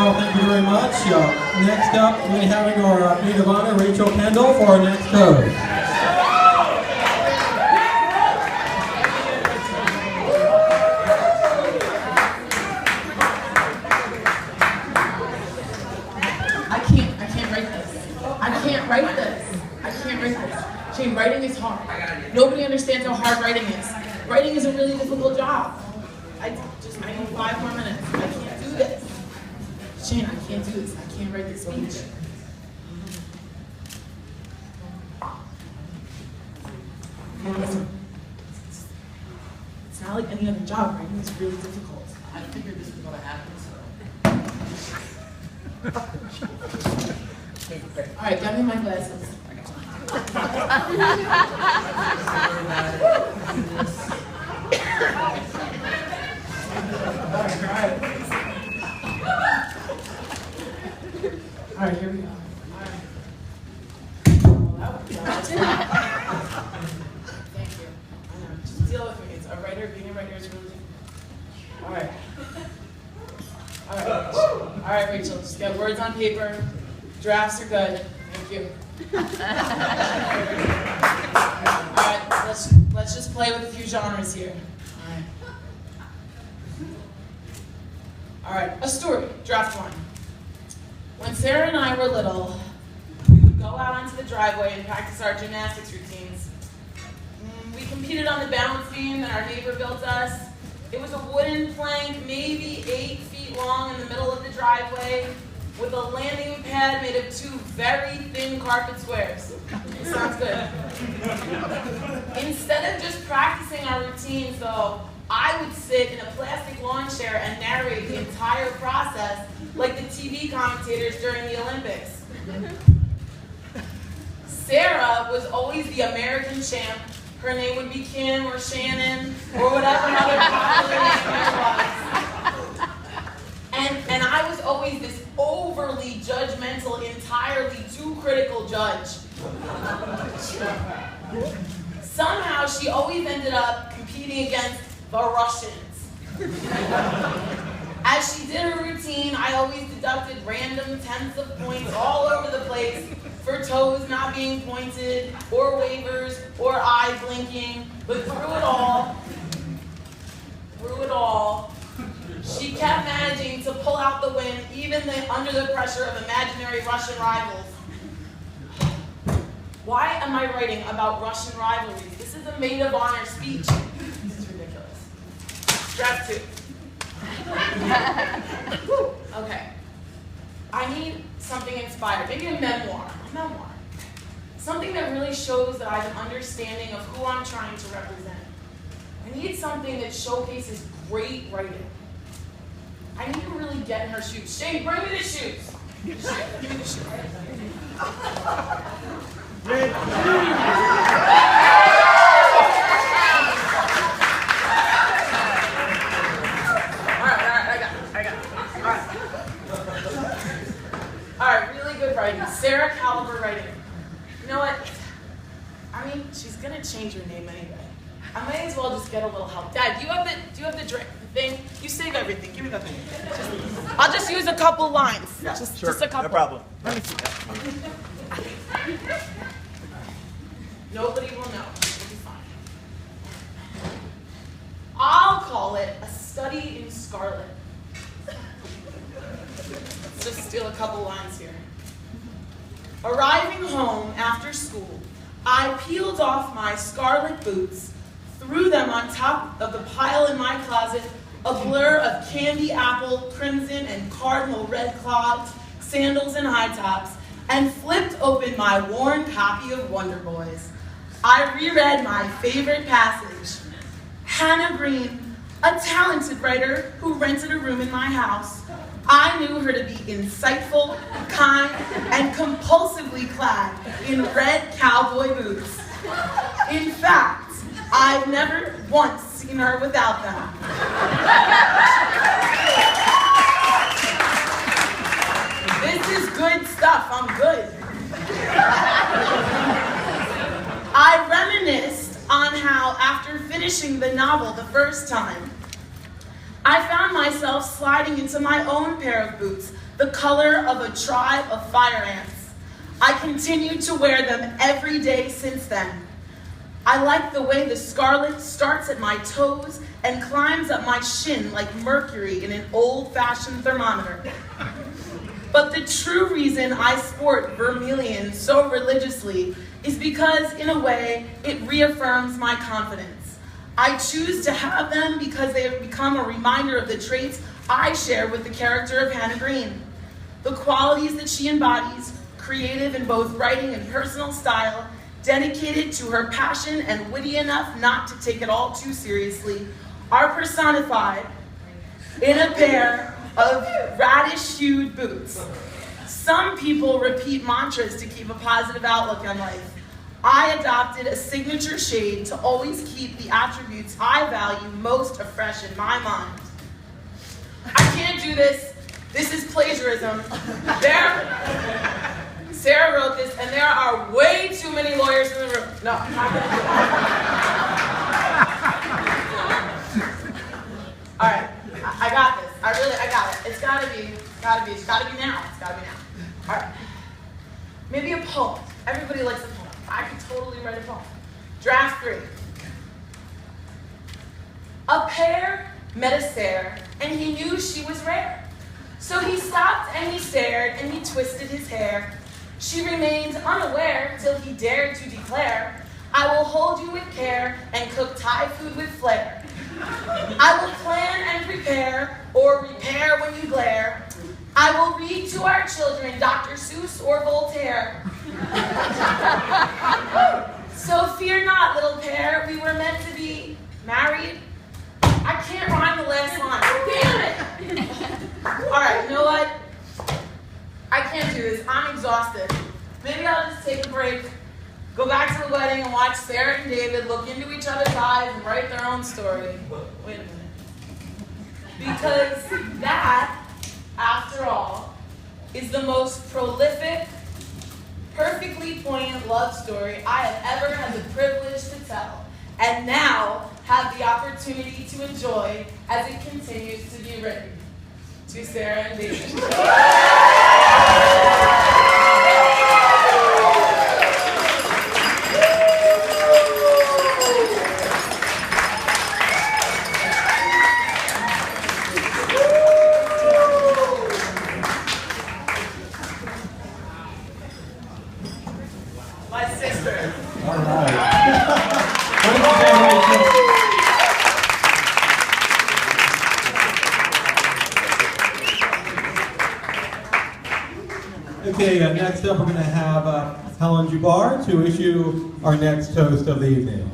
Kendall, thank you very much. Next up, we're having our maid of honor, Kendall, for our next code. Shane, writing is hard. Nobody understands how hard writing is. Writing is a really difficult job. I need 5 more minutes. I can't do this. Shane, I can't do this. I can't write this speech. Listen, it's not like any other job. Writing is really difficult. I figured this was going to happen, so. All right, get me my glasses. All right, here we go. Thank you. I know. Just deal with me. It's a writer. Being a writer is really difficult. All right. All right, Rachel. Just get words on paper. Drafts are good. Thank you. Alright, let's just play with a few genres here. Alright, a story, draft 1. When Sarah and I were little, we would go out onto the driveway and practice our gymnastics routines. We competed on the balance beam that our neighbor built us. It was a wooden plank, maybe 8 feet long in the middle of the driveway, with a landing pad made of 2 very thin carpet squares. It sounds good. Instead of just practicing our routines, though, I would sit in a plastic lawn chair and narrate the entire process like the TV commentators during the Olympics. Sarah was always the American champ. Her name would be Kim or Shannon or whatever other popular name there was. And I was always this overly judgmental, entirely too critical judge. Somehow she always ended up competing against the Russians. As she did her routine, I always deducted random tenths of points all over the place for toes not being pointed, or wavers, or eye blinking, but through it all, she kept managing to pull out the win, even under the pressure of imaginary Russian rivals. Why am I writing about Russian rivalries? This is a maid of honor speech. This is ridiculous. Draft 2. Okay. I need something inspired, maybe a memoir. Something that really shows that I have an understanding of who I'm trying to represent. I need something that showcases great writing. I need to really get in her shoes. Shane, bring me the shoes. Give me the shoes. All right, really good writing. Sarah caliber writing. You know what? I mean, she's gonna change her name anyway. I might as well just get a little help. Dad, do you have the drink thing? You save everything. Give me that thing. I'll just use a couple lines. Yeah, just sure. a couple. No problem. Let me see. Nobody will know. It'll be fine. I'll call it A Study in Scarlet. Let's just steal a couple lines here. Arriving home after school, I peeled off my scarlet boots, threw them on top of the pile in my closet, a blur of candy apple, crimson, and cardinal red clogs, sandals, and high tops, and flipped open my worn copy of Wonder Boys. I reread my favorite passage. Hannah Green, a talented writer who rented a room in my house. I knew her to be insightful, kind, and compulsively clad in red cowboy boots. In fact, I've never once seen her without them. This is good stuff. I'm good. I reminisced on how, after finishing the novel the first time, I found myself sliding into my own pair of boots, the color of a tribe of fire ants. I continued to wear them every day since then. I like the way the scarlet starts at my toes and climbs up my shin like mercury in an old-fashioned thermometer. But the true reason I sport vermilion so religiously is because, in a way, it reaffirms my confidence. I choose to have them because they have become a reminder of the traits I share with the character of Hannah Green. The qualities that she embodies, creative in both writing and personal style, dedicated to her passion and witty enough not to take it all too seriously, are personified in a pair of radish-hued boots. Some people repeat mantras to keep a positive outlook on life. I adopted a signature shade to always keep the attributes I value most afresh in my mind. I can't do this. This is plagiarism. Sarah wrote this, and there are way too many lawyers in the room. No, I'm not gonna do it. All right, I got this. I got it. It's gotta be now. It's gotta be now. All right. Maybe a poem. Everybody likes a poem. I could totally write a poem. Draft 3. A pair met a stare, and he knew she was rare. So he stopped and he stared and he twisted his hair. She remained unaware till he dared to declare, I will hold you with care and cook Thai food with flair. I will plan and prepare or repair when you glare. I will read to our children Dr. Seuss or Voltaire. So fear not, little pair, we were meant to be married. I can't rhyme the last line. Damn it! All right, you know what? I can't do this. I'm exhausted. Maybe I'll just take a break, go back to the wedding and watch Sarah and David look into each other's eyes and write their own story. Wait a minute. Because that, after all, is the most prolific, perfectly poignant love story I have ever had the privilege to tell, and now have the opportunity to enjoy as it continues to be written. To Sarah and David. My sister. All right. What did you say, Rachel? Okay, next up we're going to have Helen Jubar to issue our next toast of the evening.